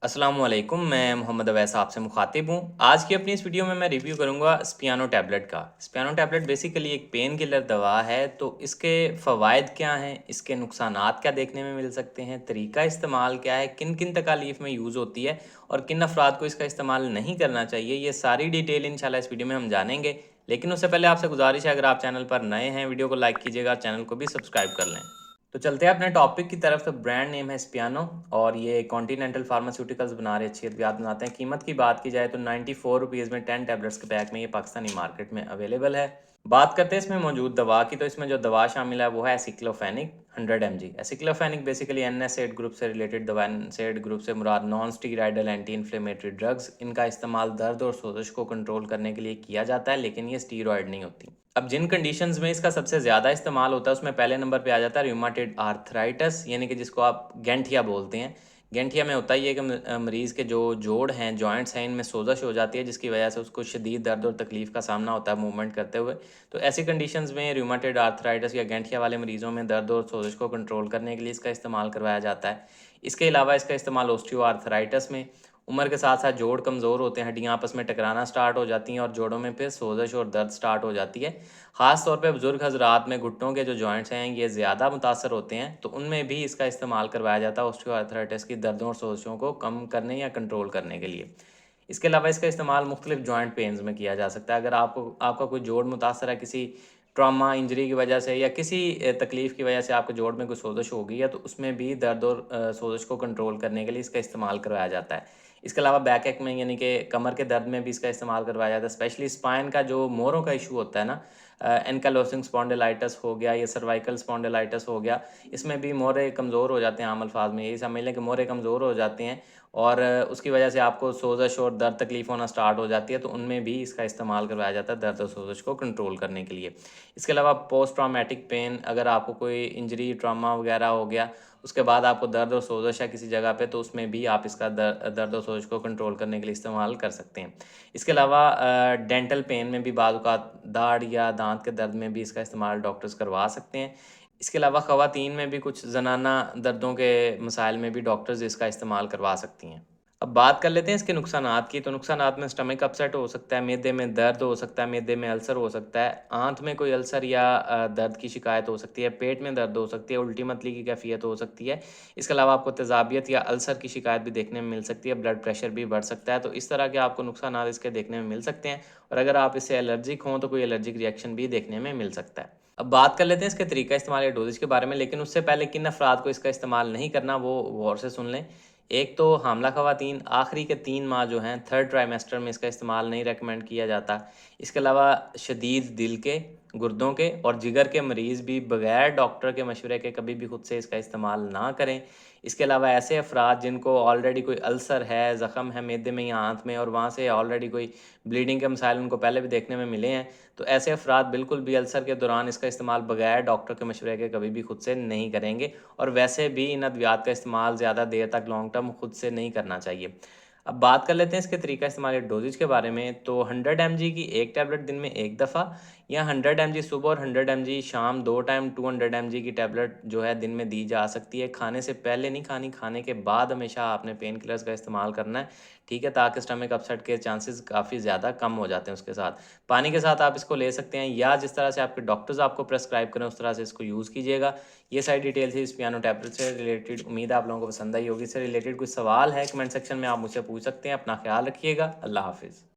अस्सलाम वालेकुम, मैं मोहम्मद अवैस आपसे मुखातिब हूँ। आज की अपनी इस वीडियो में मैं रिव्यू करूँगा स्पियानो टैबलेट का। स्पियानो टैबलेट बेसिकली एक पेन किलर दवा है, तो इसके फ़वाइद क्या हैं, इसके नुकसानात क्या देखने में मिल सकते हैं, तरीका इस्तेमाल क्या है, किन किन तकालीफ में यूज़ होती है और किन अफराद को इसका इस्तेमाल नहीं करना चाहिए, ये सारी डिटेल इंशाल्लाह इस वीडियो में हम जानेंगे। लेकिन उससे पहले आपसे गुजारिश है, अगर आप चैनल पर नए हैं, वीडियो को लाइक कीजिएगा, चैनल को भी सब्सक्राइब कर लें। तो चलते हैं अपने टॉपिक की तरफ। तो ब्रांड नेम है स्पियानो और ये कॉन्टिनेंटल फार्मास्यूटिकल्स बना रहे, अच्छी अद्वियात बनाते हैं। कीमत की बात की जाए तो 94 रुपीज़ में 10 टैबलेट्स के पैक में ये पाकिस्तानी मार्केट में अवेलेबल है। बात करते हैं इसमें मौजूद दवा की, तो इसमें जो दवा शामिल है वो है aceclofenac 100 mg। Aceclofenac basically NSAID group से रिलेटेड दवा। NSAID ग्रुप से मुराद non steroidal anti inflammatory drugs. इनका इस्तेमाल दर्द और सोजश को कंट्रोल करने के लिए किया जाता है, लेकिन ये स्टीरॉयड नहीं होती। अब जिन कंडीशंस में इसका सबसे ज़्यादा इस्तेमाल होता है उसमें पहले नंबर पे आ जाता है रूमेटॉइड आर्थराइटिस, यानी कि जिसको आप गैंठिया बोलते हैं। गैंठिया में होता ही है कि मरीज़ के जो जोड़ हैं, जॉइंट्स हैं, इनमें सोजश हो जाती है, जिसकी वजह से उसको शदीद दर्द और तकलीफ़ का सामना होता है मूवमेंट करते हुए। तो ऐसी कंडीशंस में रूमेटॉइड आर्थराइटिस या गैंठिया वाले मरीज़ों में दर्द और सोजश को कंट्रोल करने के लिए इसका इस्तेमाल करवाया जाता है। इसके अलावा इसका इस्तेमाल ओस्टियो आर्थराइटिस में, उम्र के साथ साथ जोड़ कमज़ोर होते हैं, हड्डियाँ आपस में टकराना स्टार्ट हो जाती हैं और जोड़ों में फिर सोजश और दर्द स्टार्ट हो जाती है। ख़ास तौर पे बुज़ुर्ग हज़रात में घुटनों के जो जॉइंट्स हैं ये ज़्यादा मुतासर होते हैं, तो उनमें भी इसका इस्तेमाल करवाया जाता है ऑस्टियोआर्थराइटिस की दर्दों और सोजशों को कम करने या कंट्रोल करने के लिए। इसके अलावा इसका इस्तेमाल मुख्तलिफ जॉइंट पेन्स में किया जा सकता है। अगर आपका कोई जोड़ मुतासर है किसी ट्रॉमा इंजरी की वजह से या किसी तकलीफ़ की वजह से आपके जोड़ में कोई सोजश हो गई है, तो उसमें भी दर्द और सोजश को कंट्रोल करने के लिए इसका इस्तेमाल करवाया जाता है। इसके अलावा बैक एक में, यानी कि कमर के दर्द में भी इसका इस्तेमाल करवाया जाता है। स्पेशली स्पाइन का जो मोरों का इशू होता है ना, एनकालोसिंग स्पॉन्डिलाइटिस हो गया या सर्वाइकल स्पॉन्डिलाइटिस हो गया, इसमें भी मोरे कमज़ोर हो जाते हैं। आम अल्फाज में यही समझ लें कि मोरे कमज़ोर हो जाते हैं और उसकी वजह से आपको सोजश और दर्द तकलीफ़ होना स्टार्ट हो जाती है, तो उनमें भी इसका इस्तेमाल करवाया जाता है दर्द और सोजश को कंट्रोल करने के लिए। इसके अलावा पोस्ट ट्रॉमेटिक पेन, अगर आपको कोई इंजरी ट्रॉमा वगैरह हो गया, उसके बाद आपको दर्द और सोजश है किसी जगह पे, तो उसमें भी आप इसका दर्द और सोजश को कंट्रोल करने के लिए इस्तेमाल कर सकते हैं। इसके अलावा डेंटल पेन में भी बाज़ औक़ात दाढ़ या दाँत के दर्द में भी इसका इस्तेमाल डॉक्टर्स करवा सकते हैं। इसके अलावा ख़वातीन में भी कुछ ज़नाना दर्दों के मसाइल में भी डॉक्टर्स इसका इस्तेमाल करवा सकती हैं। अब बात कर लेते हैं इसके नुकसानात की। तो नुकसानात में स्टमक अपसेट हो सकता है, मैदे में दर्द हो सकता है, मैदे में अल्सर हो सकता है, आंत में कोई अल्सर या दर्द की शिकायत हो सकती है, पेट में दर्द हो सकती है, उल्टी मतली की कैफियत हो सकती है। इसके अलावा आपको तेज़ाबियत या अल्सर की शिकायत भी देखने में मिल सकती है, ब्लड प्रेशर भी बढ़ सकता है। तो इस तरह के आपको नुकसानात इसके देखने में मिल सकते हैं और अगर आप इससे एलर्जिक हों तो कोई एलर्जिक रिएक्शन भी देखने में मिल सकता है। अब बात कर लेते हैं इसके तरीका इस्तेमाल या डोजेज के बारे में, लेकिन उससे पहले किन अफराद को इसका इस्तेमाल नहीं करना वो गौर से सुन लें। एक तो हामला ख़वातीन, आखिरी के 3 माह जो हैं, थर्ड ट्राइमेस्टर में इसका इस्तेमाल नहीं रेकमेंड किया जाता। इसके अलावा शदीद दिल के, गुर्दों के और जिगर के मरीज़ भी बग़ैर डॉक्टर के मशवरे के कभी भी खुद से इसका इस्तेमाल ना करें। इसके अलावा ऐसे अफराद जिनको ऑलरेडी कोई अल्सर है, ज़ख़म है मैदे में या आंत में और वहाँ से ऑलरेडी कोई ब्लीडिंग के मसाइल उनको पहले भी देखने में मिले हैं, तो ऐसे अफराद बिल्कुल भी अल्सर के दौरान इसका इस्तेमाल बग़ैर डॉक्टर के मशवरे के कभी भी खुद से नहीं करेंगे और वैसे भी इन अद्वियात का इस्तेमाल ज़्यादा देर तक लॉन्ग टर्म खुद से नहीं करना चाहिए। अब बात कर लेते हैं इसके तरीका इस्तेमाल या डोजेज के बारे में। तो 100 mg की एक टैबलेट दिन में एक दफ़ा या 100 mg सुबह और 100 mg शाम, 2 टाइम 200 mg की टैबलेट जो है दिन में दी जा सकती है। खाने से पहले नहीं खानी, खाने के बाद हमेशा आपने पेन किलर्स का इस्तेमाल करना है, ठीक है, ताकि स्टमक अपसेट के चांसेस काफ़ी ज़्यादा कम हो जाते हैं उसके साथ। पानी के साथ आप इसको ले सकते हैं या जिस तरह से आपके डॉक्टर्स आपको प्रेस्क्राइब करें उस तरह से इसको यूज़ कीजिएगा। ये सारी डिटेल थी इस पियानो टैबलेट से रिलेटेड। उम्मीद है आप लोगों को पसंद आई होगी। इससे रिलेटेड कोई सवाल है कमेंट सेक्शन में आप मुझसे पूछ सकते हैं। अपना ख्याल रखिएगा। अल्लाह हाफ़िज़।